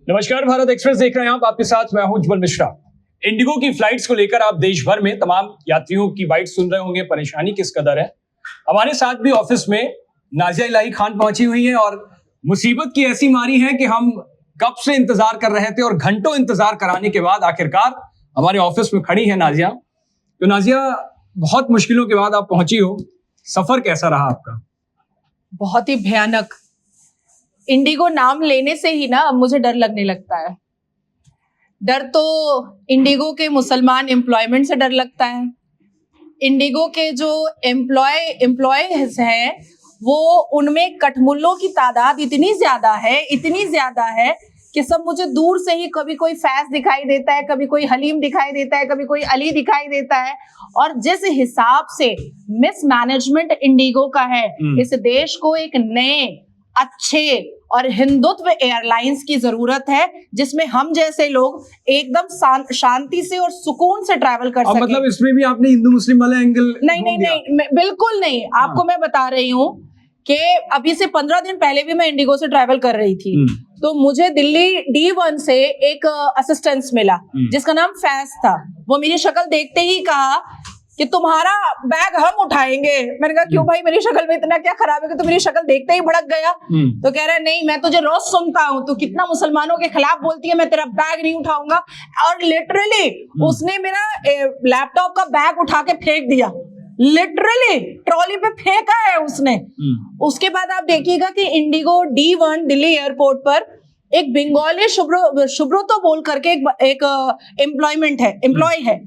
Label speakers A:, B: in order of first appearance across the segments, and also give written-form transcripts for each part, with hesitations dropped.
A: नमस्कार, भारत एक्सप्रेस देख रहे हैं आप। आपके साथ मैं हूं उज्जवल मिश्रा। इंडिगो की फ्लाइट्स को लेकर आप देश भर में तमाम यात्रियों की बाइट सुन रहे होंगे, परेशानी किस कदर है। हमारे साथ भी ऑफिस में नाजिया इलाही खान पहुंची हुई हैं और मुसीबत की ऐसी मारी है कि हम कब से इंतजार कर रहे थे और घंटों इंतजार कराने के बाद आखिरकार हमारे ऑफिस में खड़ी है नाजिया। तो नाजिया, बहुत मुश्किलों के बाद आप पहुंची हो, सफर कैसा रहा आपका?
B: बहुत ही भयानक। इंडिगो नाम लेने से ही ना अब मुझे डर लगने लगता है। डर तो इंडिगो के मुसलमान एम्प्लॉयमेंट से डर लगता है। इंडिगो के जो एम्प्लॉयज हैं वो उनमें कठमुल्लों की तादाद इतनी ज्यादा है कि सब मुझे दूर से ही कभी कोई फैज दिखाई देता है, कभी कोई हलीम दिखाई देता है, कभी कोई अली दिखाई देता है। और जिस हिसाब से मिसमैनेजमेंट इंडिगो का है, इस देश को एक नए अच्छे और हिंदुत्व एयरलाइंस की जरूरत है जिसमें हम जैसे लोग एकदम शांति से और सुकून से ट्रैवल कर सकें।
A: मतलब इसमें भी आपने हिंदू मुस्लिम वाला एंगल?
B: नहीं, बिल्कुल नहीं। आपको मैं बता रही हूँ कि अभी से 15 दिन पहले भी मैं इंडिगो से ट्रैवल कर रही थी, तो मुझे दिल्ली D1 से एक असिस्टेंस मिला जिसका नाम फैज था। वो मेरी शक्ल देखते ही कहा कि तुम्हारा बैग हम उठाएंगे। मैंने कहा क्यों भाई, मेरी शक्ल में इतना क्या खराब है कि तो मेरी शक्ल देखते ही भड़क गया? तो कह रहा है नहीं, मैं तुझे रोज सुनता हूँ, तो कितना मुसलमानों के खिलाफ बोलती है, मैं तेरा बैग नहीं उठाऊंगा। और लिटरली उसने मेरा लैपटॉप का बैग उठा के फेंक दिया, लिटरली ट्रॉली पे फेंका है उसने। उसके बाद आप देखिएगा कि इंडिगो D1 दिल्ली एयरपोर्ट पर एक बंगाली शुभ्रतो बोल करके एक एम्प्लॉय है।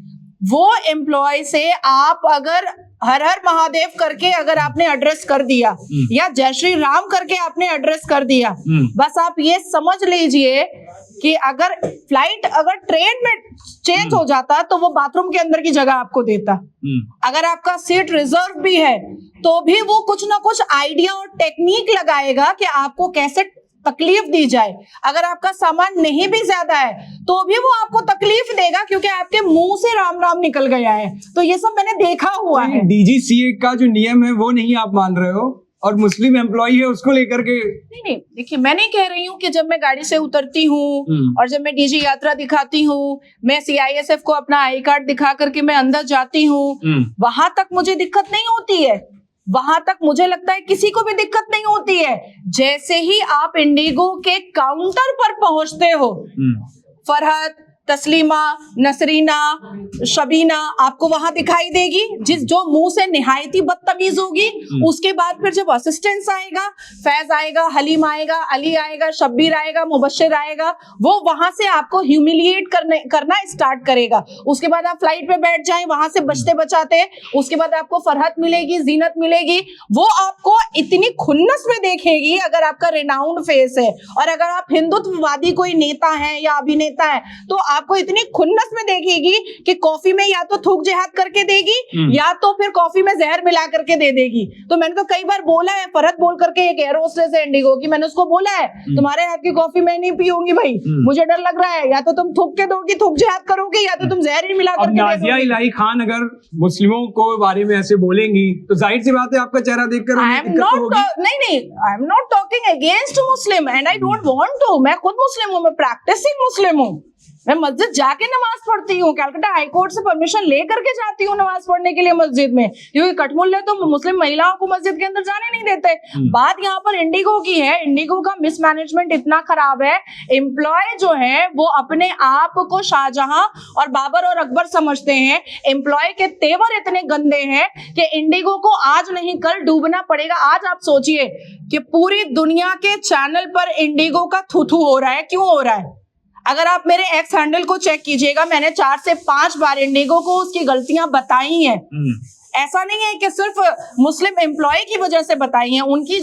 B: वो एम्प्लॉय से आप अगर हर हर महादेव करके अगर आपने एड्रेस कर दिया या जय श्री राम करके आपने एड्रेस कर दिया, बस आप ये समझ लीजिए कि अगर फ्लाइट अगर ट्रेन में चेंज हो जाता तो वो बाथरूम के अंदर की जगह आपको देता। अगर आपका सीट रिजर्व भी है तो भी वो कुछ ना कुछ आइडिया और टेक्निक लगाएगा कि आपको कैसे तकलीफ दी जाए। अगर आपका सामान नहीं भी ज्यादा है तो भी वो आपको तकलीफ देगा क्योंकि आपके मुंह से राम राम निकल गया है। तो ये सब मैंने देखा हुआ है।
A: DGCA का जो नियम है वो नहीं आप मान रहे हो और मुस्लिम एम्प्लॉई है उसको लेकर के?
B: नहीं, देखिए मैं नहीं कह रही हूँ कि जब मैं गाड़ी से उतरती हूँ और जब मैं DG यात्रा दिखाती हूँ, मैं CISF को अपना आई कार्ड दिखा करके मैं अंदर जाती हूँ, वहां तक मुझे दिक्कत नहीं होती है। वहां तक मुझे लगता है किसी को भी दिक्कत नहीं होती है। जैसे ही आप इंडिगो के काउंटर पर पहुंचते हो, फरहत, तस्लीमा, नसरीना, शबीना आपको वहां दिखाई देगी, जो मुंह से निहायती बदतमीज होगी। उसके बाद फिर जब असिस्टेंस आएगा, फैज आएगा, हलीम आएगा, अली आएगा, शब्बीर आएगा, मुबश्शिर आएगा, वो वहां से आपको ह्यूमिलिएट करना स्टार्ट करेगा। उसके बाद आप फ्लाइट पे बैठ जाएं, वहां से बचते बचाते, उसके बाद आपको फरहत मिलेगी, जीनत मिलेगी। वो आपको इतनी खुन्नस में देखेगी अगर आपका रिनाउंड फेस है और अगर आप हिंदुत्ववादी कोई नेता है या अभिनेता है तो आपको इतनी खुन्नस में देखेगी कि कॉफी में या तो थूक जिहाद करके देगी या तो फिर कॉफी में जहर मिला करके दे देगी। तो मैंने तो कई बार बोला है, फरहत बोल करके एक एयर होस्टेस है इंडिगो की, मैंने उसको बोला है तुम्हारे हाथ की कॉफी मैं नहीं पीऊंगी भाई, मुझे डर लग रहा है, या तो तुम थूक के दोगी, थूक जिहाद करोगे, या तो तुम जहर ही मिला करके।
A: नाजिया इलाही खान अगर मुस्लिमों को बारे में ऐसे बोलेंगी तो जाहिर सी बात है आपका चेहरा देखकर
B: नहीं, I am not talking against Muslim and I don't want to. मैं खुद मुस्लिम हूँ, मैं प्रैक्टिसिंग मुस्लिम हूँ, मैं मस्जिद जाके नमाज पढ़ती हूँ, कलकत्ता हाई कोर्ट से परमिशन लेकर के जाती हूँ नमाज पढ़ने के लिए मस्जिद में, क्योंकि कठमुल्ले तो मुस्लिम महिलाओं को मस्जिद के अंदर जाने नहीं देते। बात यहाँ पर इंडिगो की है। इंडिगो का मिसमैनेजमेंट इतना खराब है, एम्प्लॉय जो है वो अपने आप को शाहजहां और बाबर और अकबर समझते हैं। एम्प्लॉय के तेवर इतने गंदे हैं कि इंडिगो को आज नहीं कल डूबना पड़ेगा। आज आप सोचिए कि पूरी दुनिया के चैनल पर इंडिगो का थू हो रहा है। क्यों हो रहा है? अगर आप मेरे एक्स हैंडल को चेक कीजिएगा, मैंने 4 से 5 बार इंडिगो को उसकी गलतियां बताई हैं। ऐसा नहीं है कि सिर्फ मुस्लिम एम्प्लॉय की वजह से बताई हैं, उनकी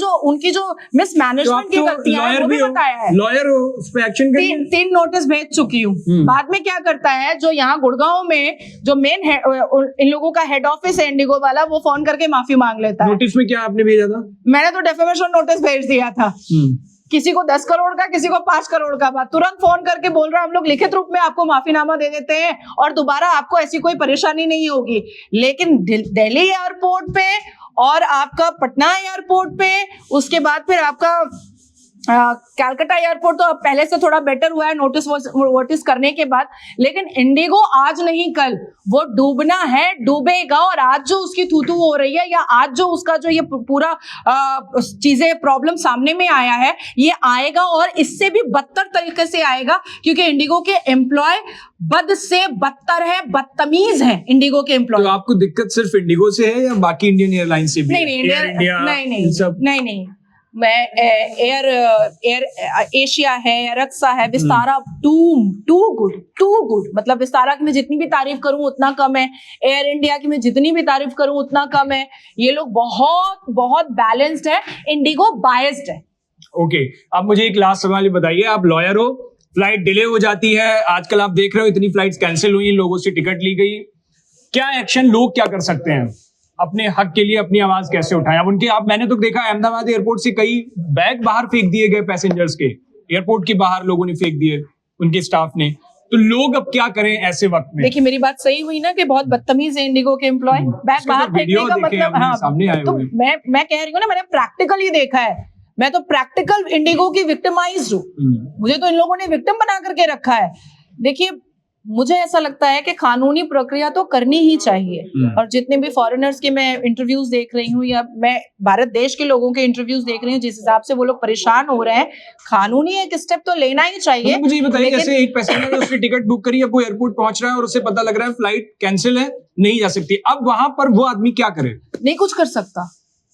B: जो मिसमैनेजमेंट की गलतियां हैं वो भी बताया है।
A: लॉयर हो, उस पे एक्शन करिए।
B: 3 नोटिस भेज चुकी हूँ। बाद में क्या करता है, जो यहाँ गुड़गांव में जो मेन इन लोगों का हेड ऑफिस है इंडिगो वाला, वो फोन करके माफी मांग लेता है।
A: नोटिस में क्या आपने भेजा था?
B: मैंने तो डेफेमेशन नोटिस भेज दिया था। किसी को 10 करोड़ का, किसी को 5 करोड़ का। बात तुरंत फोन करके बोल रहा हम लोग लिखित रूप में आपको माफीनामा दे देते हैं और दोबारा आपको ऐसी कोई परेशानी नहीं होगी। लेकिन दिल्ली एयरपोर्ट पे और आपका पटना एयरपोर्ट पे, उसके बाद फिर आपका कलकत्ता एयरपोर्ट तो अब पहले से थोड़ा बेटर हुआ है नोटिस करने के बाद, लेकिन इंडिगो आज नहीं कल वो डूबना है, डूबेगा। और आज जो उसकी थू हो रही है, या आज जो उसका जो ये पूरा चीजें प्रॉब्लम सामने में आया है, ये आएगा और इससे भी बदतर तरीके से आएगा, क्योंकि इंडिगो के एम्प्लॉय बद से बदतर है, बदतमीज है इंडिगो के एम्प्लॉय।
A: तो आपको दिक्कत सिर्फ इंडिगो से है या बाकी इंडियन एयरलाइन से भी?
B: नहीं, मैं एयर एशिया है, एयरक्सा है, विस्तारा टू गुड। मतलब विस्तारा की मैं जितनी भी तारीफ करूं उतना कम है, एयर इंडिया की मैं जितनी भी तारीफ करूं उतना कम है। ये लोग बहुत बहुत बैलेंस्ड है, इंडिगो बायस्ड है।
A: ओके, आप मुझे एक लास्ट सवाल बताइए, आप लॉयर हो, फ्लाइट डिले हो जाती है, आजकल आप देख रहे हो इतनी फ्लाइट्स कैंसिल हुई, लोगों से टिकट ली गई, क्या एक्शन लोग क्या कर सकते हैं अपने हक के लिए, अपनी आवाज कैसे उठाएं? अब उनके मैंने तो देखा अहमदाबाद एयरपोर्ट से कई बैग बाहर फेंक दिए गए पैसेंजर्स के, एयरपोर्ट के बाहर लोगों ने फेंक दिए, उनके स्टाफ ने। तो लोग अब क्या करें ऐसे वक्त में?
B: देखिए मेरी बात सही हुई ना कि बहुत बदतमीज है इंडिगो के एम्प्लॉय, बैग बाहर फेंकने का मतलब। हाँ,
A: सामने आए
B: तो मैं कह रही हूँ ना, मैंने प्रैक्टिकली देखा है, मैं तो प्रैक्टिकल इंडिगो की विक्टिमाइज्ड हूँ। मुझे तो इन लोगों ने विक्टिम बना करके रखा है। देखिए मुझे ऐसा लगता है कि कानूनी प्रक्रिया तो करनी ही चाहिए, और जितने भी फॉरेनर्स के मैं इंटरव्यूज देख रही हूँ, या मैं भारत देश के लोगों के इंटरव्यूज देख रही हूँ, जिस हिसाब से वो लोग परेशान हो रहे हैं, कानूनी एक स्टेप तो लेना ही चाहिए।
A: मुझे ये बताइए, जैसे एक पैसेंजर उसने टिकट बुक करी, अब वो एयरपोर्ट पहुंच रहा है और उसे पता लग रहा है फ्लाइट कैंसिल है, नहीं जा सकती, अब वहां पर वो आदमी क्या करे?
B: नहीं कुछ कर सकता,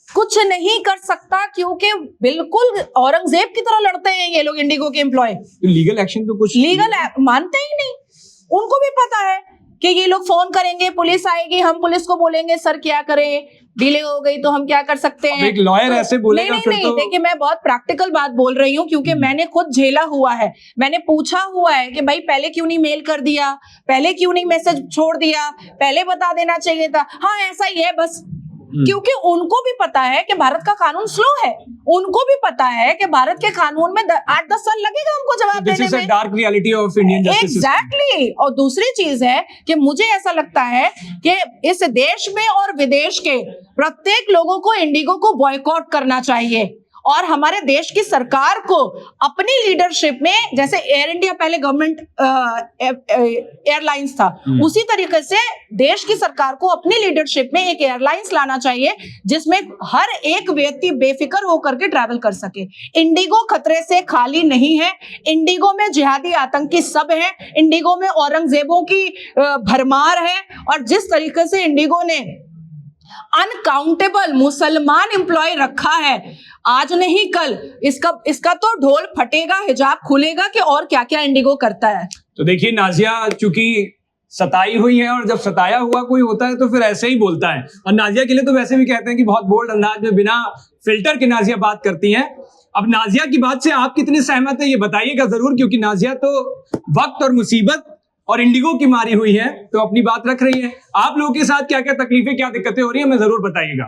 B: कुछ नहीं कर सकता, क्योंकि बिल्कुल औरंगजेब की तरह लड़ते हैं ये लोग इंडिगो के एम्प्लॉय।
A: तो लीगल एक्शन तो कुछ
B: लीगल मानते ही नहीं। उनको भी पता है कि ये लोग फोन करेंगे, पुलिस आएगी, हम पुलिस को बोलेंगे सर क्या करें, डिले हो गई तो हम क्या कर सकते हैं।
A: एक लॉयर ऐसे बोलेगा
B: नहीं, तो... देखिए मैं बहुत प्रैक्टिकल बात बोल रही हूँ, क्योंकि मैंने खुद झेला हुआ है, मैंने पूछा हुआ है कि भाई पहले क्यों नहीं मेल कर दिया, पहले क्यों नहीं मैसेज छोड़ दिया, पहले बता देना चाहिए था। हाँ ऐसा ही है बस, क्योंकि उनको भी पता है कि भारत का कानून स्लो है, उनको भी पता है कि भारत के कानून में 8-10 साल लगेगा हमको जवाब देने में।
A: Dark reality of Indian justice system.
B: Exactly. और दूसरी चीज है कि मुझे ऐसा लगता है कि इस देश में और विदेश के प्रत्येक लोगों को इंडिगो को बॉयकॉट करना चाहिए, और हमारे देश की सरकार को अपनी लीडरशिप में, जैसे एयर इंडिया पहले गवर्नमेंट एयरलाइंस था, उसी तरीके से देश की सरकार को अपनी लीडरशिप में एक एयरलाइंस लाना चाहिए जिसमें हर एक व्यक्ति बेफिक्र होकर के ट्रैवल कर सके। इंडिगो खतरे से खाली नहीं है, इंडिगो में जिहादी आतंकी सब है, इंडिगो में औरंगजेबों की भरमार है, और जिस तरीके से इंडिगो ने अनकाउंटेबल मुसलमान एम्प्लॉय रखा है, आज नहीं कल इसका तो ढोल फटेगा, हिजाब खुलेगा कि और क्या क्या इंडिगो करता है।
A: तो देखिए नाजिया चूंकि सताई हुई है, और जब सताया हुआ कोई होता है तो फिर ऐसे ही बोलता है, और नाजिया के लिए तो वैसे भी कहते हैं कि बहुत बोल्ड अंदाज में बिना फिल्टर के नाजिया बात करती हैं। अब नाजिया की बात से आप कितने सहमत है ये बताइएगा जरूर, क्योंकि नाजिया तो वक्त और मुसीबत और इंडिगो की मारी हुई है, तो अपनी बात रख रही है। आप लोगों के साथ क्या क्या तकलीफें, क्या दिक्कतें हो रही है, हमें जरूर बताइएगा।